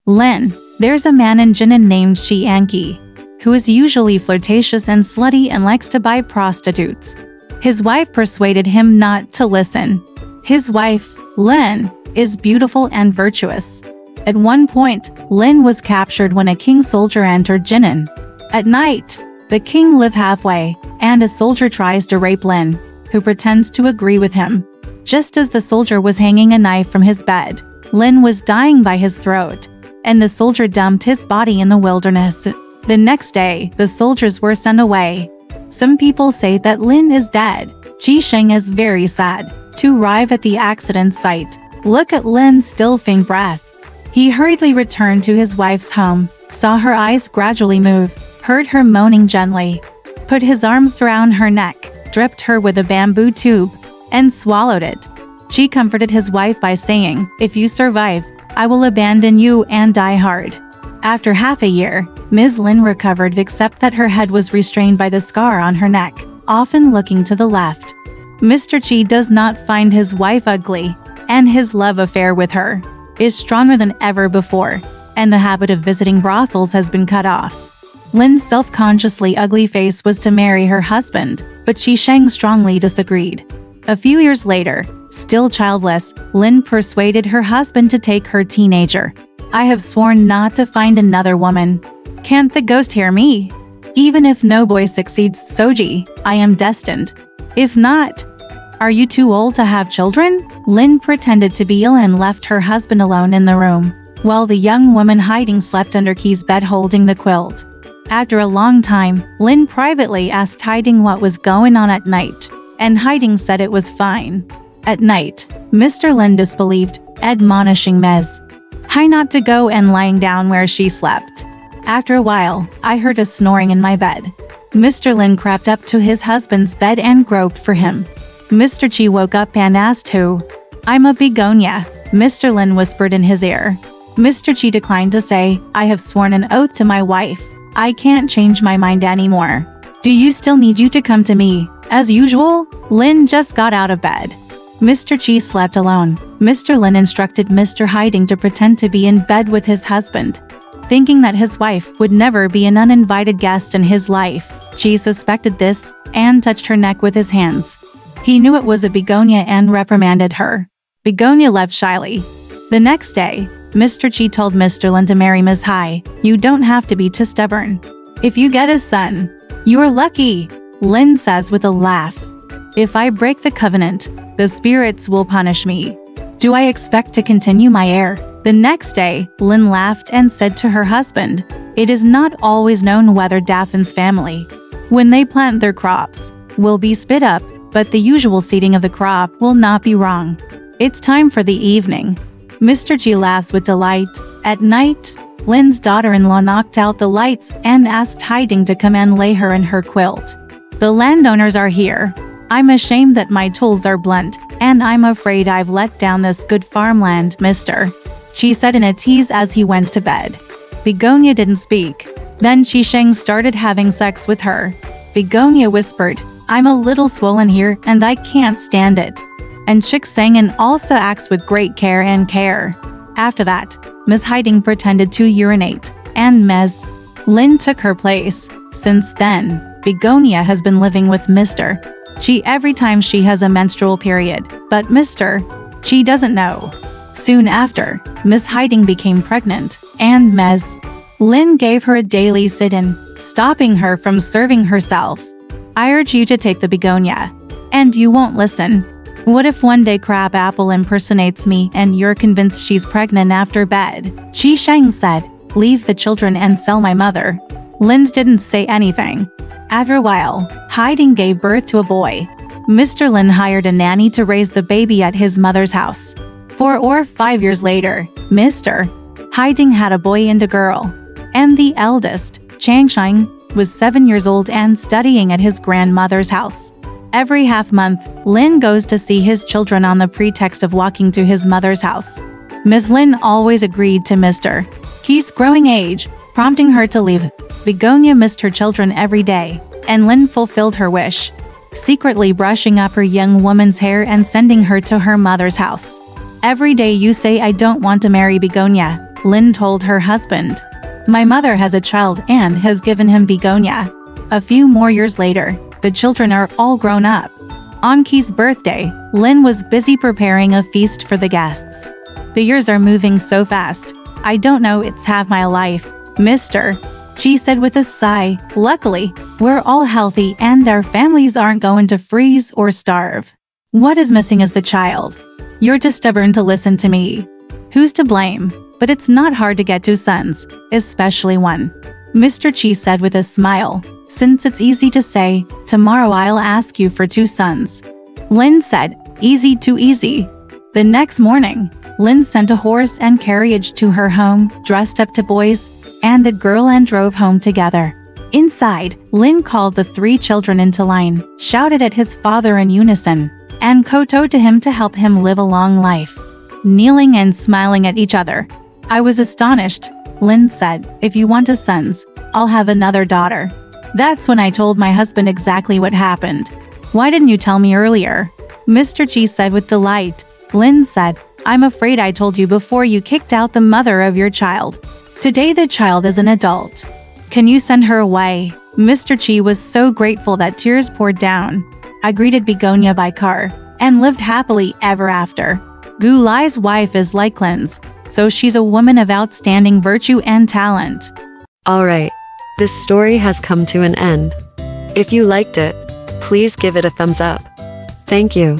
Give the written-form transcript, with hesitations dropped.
Lin, there's a man in Jinan named Shi Anki, who is usually flirtatious and slutty and likes to buy prostitutes. His wife persuaded him not to listen. His wife, Lin, is beautiful and virtuous. At one point, Lin was captured when a king soldier entered Jinan. At night, the king lives halfway, and a soldier tries to rape Lin, who pretends to agree with him. Just as the soldier was hanging a knife from his bed, Lin was dying by his throat, and the soldier dumped his body in the wilderness. The next day, the soldiers were sent away. Some people say that Lin is dead. Qi Sheng is very sad. To arrive at the accident site, look at Lin's still faint breath. He hurriedly returned to his wife's home, saw her eyes gradually move, heard her moaning gently, put his arms around her neck, dripped her with a bamboo tube, and swallowed it. Qi comforted his wife by saying, "If you survive, I will abandon you and die hard." After half a year, Ms. Lin recovered except that her head was restrained by the scar on her neck, often looking to the left. Mr. Qi does not find his wife ugly, and his love affair with her is stronger than ever before, and the habit of visiting brothels has been cut off. Lin's self-consciously ugly face was to marry her husband, but Qi Sheng strongly disagreed. A few years later, still childless, Lin persuaded her husband to take her teenager. "I have sworn not to find another woman. Can't the ghost hear me? Even if no boy succeeds Soji, I am destined. If not, are you too old to have children?" Lin pretended to be ill and left her husband alone in the room, while the young woman hiding slept under Qi's bed holding the quilt. After a long time, Lin privately asked Hiding what was going on at night, and Hiding said it was fine. At night, Mr. Lin disbelieved, admonishing Ms. Hai not to go and lying down where she slept. After a while, I heard a snoring in my bed. Mr. Lin crept up to his husband's bed and groped for him. Mr. Qi woke up and asked who. "I'm a begonia," Mr. Lin whispered in his ear. Mr. Qi declined to say, "I have sworn an oath to my wife. I can't change my mind anymore. Do you still need you to come to me, as usual?" Lin just got out of bed. Mr. Qi slept alone. Mr. Lin instructed Mr. Hiding to pretend to be in bed with his husband. Thinking that his wife would never be an uninvited guest in his life, Qi suspected this and touched her neck with his hands. He knew it was a begonia and reprimanded her. Begonia left shyly. The next day, Mr. Qi told Mr. Lin to marry Ms. Hai. "You don't have to be too stubborn. If you get a son, you are lucky," Lin says with a laugh. "If I break the covenant, the spirits will punish me. Do I expect to continue my heir?" The next day, Lin laughed and said to her husband, "It is not always known whether Daffin's family, when they plant their crops, will be spit up, but the usual seeding of the crop will not be wrong. It's time for the evening." Mr. Qi laughs with delight. At night, Lin's daughter-in-law knocked out the lights and asked Hiding to come and lay her in her quilt. "The landowners are here. I'm ashamed that my tools are blunt, and I'm afraid I've let down this good farmland, mister," Qi said in a tease as he went to bed. Begonia didn't speak. Then Qi Sheng started having sex with her. Begonia whispered, "I'm a little swollen here and I can't stand it." And Chick sang and also acts with great care and care. After that, Ms. Hiding pretended to urinate, and Ms. Lin took her place. Since then, Begonia has been living with Mr. Qi every time she has a menstrual period, but Mr. Qi doesn't know. Soon after, Ms. Hiding became pregnant, and Ms. Lin gave her a daily sit-in, stopping her from serving herself. "I urge you to take the begonia. And you won't listen. What if one day Crab Apple impersonates me and you're convinced she's pregnant after bed?" Qi Sheng said, "Leave the children and sell my mother." Lin didn't say anything. After a while, Hiding gave birth to a boy. Mr. Lin hired a nanny to raise the baby at his mother's house. 4 or 5 years later, Mr. Hiding had a boy and a girl. And the eldest, Changsheng, was 7 years old and studying at his grandmother's house. Every half-month, Lin goes to see his children on the pretext of walking to his mother's house. Ms. Lin always agreed to Mr. Qi's growing age, prompting her to leave. Begonia missed her children every day, and Lin fulfilled her wish, secretly brushing up her young woman's hair and sending her to her mother's house. "Every day you say I don't want to marry Begonia. Lin told her husband. My mother has a child and has given him begonia. A few more years later, the children are all grown up. On Qi's birthday, Lin was busy preparing a feast for the guests. The years are moving so fast. I don't know it's half my life, Mr. Qi said with a sigh. Luckily, we're all healthy and our families aren't going to freeze or starve. What is missing is the child. You're too stubborn to listen to me. Who's to blame? But it's not hard to get 2 sons, especially one. Mr. Qi said with a smile. Since it's easy to say, tomorrow I'll ask you for 2 sons. Lin said, easy too easy. The next morning, Lin sent a horse and carriage to her home, dressed up to boys and a girl and drove home together. Inside, Lin called the 3 children into line, shouted at his father in unison, and kowtowed to him to help him live a long life. Kneeling and smiling at each other. I was astonished. Lin said, if you want 2 sons, I'll have another daughter. That's when I told my husband exactly what happened. Why didn't you tell me earlier? Mr. Qi said with delight. Lin said, I'm afraid I told you before you kicked out the mother of your child. Today the child is an adult. Can you send her away? Mr. Qi was so grateful that tears poured down. I greeted Begonia by car and lived happily ever after. Gu Lai's wife is like Lin's, so she's a woman of outstanding virtue and talent. Alright, this story has come to an end. If you liked it, please give it a thumbs up. Thank you.